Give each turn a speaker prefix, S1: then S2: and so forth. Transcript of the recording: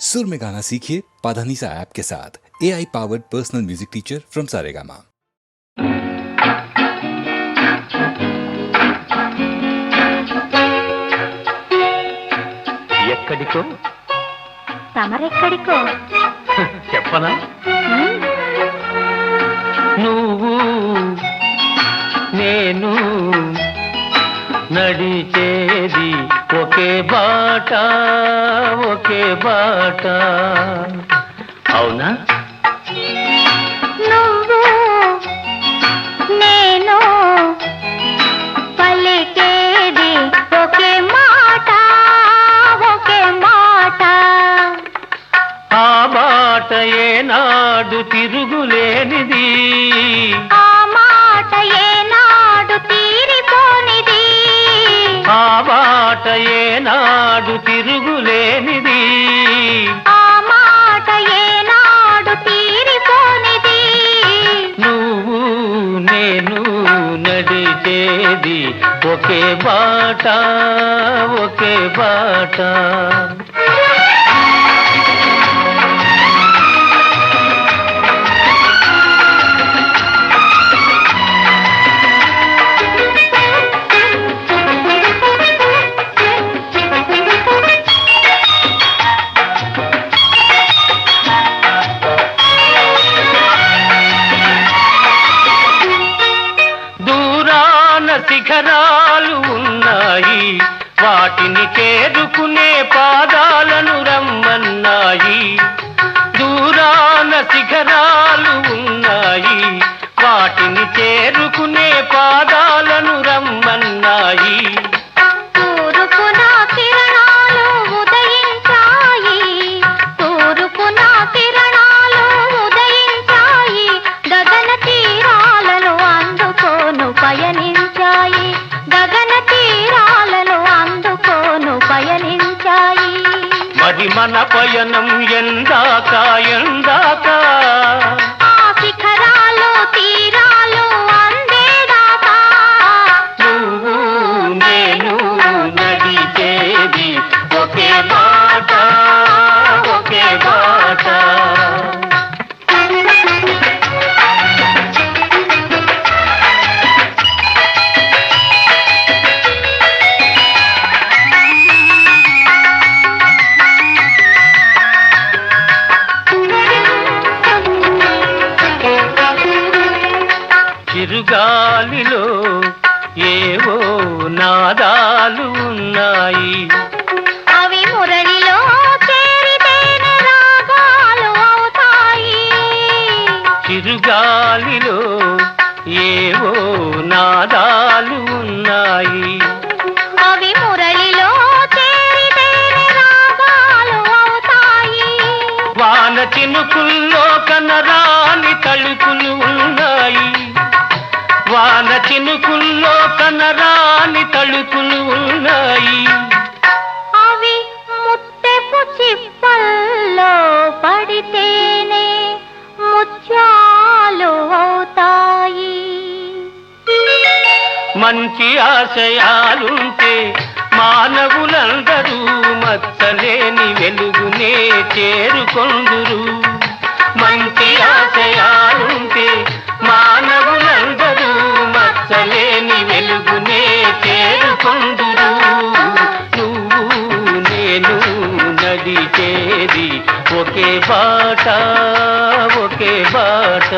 S1: सुर में गाना सीखिए पाधानीसा ऐप के साथ। AI powered personal music teacher from Saregama.
S2: ఎక్కడికో
S3: తమరెక్కడికో
S2: చెప్పనా? నువ్వు నేను నడిచేది ఒకే బాట ఒకే బాట, అవునా?
S3: నువ్వు నేను పలికేది ఒకే మాట ఒకే మాట.
S2: ఆ బాట ఏనాడు తిరుగులేనిది,
S3: ఆ మాట ఏనాడు తీరిపోనిది,
S2: ఆ బాట ఏనాడు తిరుగులేనిది,
S3: ఆ మాట ఏనాడు తీరిపోనిది.
S2: నువ్వు నేను నడిచేది ఒకే బాట ఒకే బాట. శిఖరాలు ఉన్నాయి, వాటిని చేరుకునే పాదాలను రమ్మన్నాయి. దూరాన శిఖరాలు ఉన్నాయి, వాటిని చేరుకునే పాదాలను రమ్మన్నాయి.
S3: తూర్పున కిరణాలు ఉదయించాయి, తూర్పున కిరణాలు ఉదయించాయి, గగన తీరాలను అందుకోను పయనించాయి, గగన తీరాలను అందుకోను పయనించాయి.
S2: మరి మన పయనం ఎందాక ఎందాక,
S3: ఆ శిఖరాలు తీరాలు అందేదాకా.
S2: నువ్వు నేను నడిచేది ఒకే బాట ఒకే బాట. చిరుగాలిలో ఏవో నాదాలు ఉన్నాయి,
S3: అవి మురళిలో చేరితేనే రాగాలు అవుతాయి.
S2: చిరుగాలిలో ఏవో నాదాలు ఉన్నాయి,
S3: అవి మురళిలో చేరితేనే రాగాలు అవుతాయి.
S2: వాన చినుకుల్లో కనరాని తళుకులు ఉన్నాయి, వాన చినుకుల్లో కనరాని తళుకులు ఉన్నాయి.
S3: అవి ముత్తెపు చిప్పల్లో పడితేనే ముత్యాలు అవుతాయి.
S2: మంచి ఆశయాలుంటే మానవులందరూ మచ్చలేని వెలుగునే చేరుకొందురు. మంచి ఆశయాలుంటే మానవులందరూ మచ్చలేని వెలుగునే చేరుకొందురు. నువ్వు నేను నడిచేది ఒకే బాట ఒకే బాట.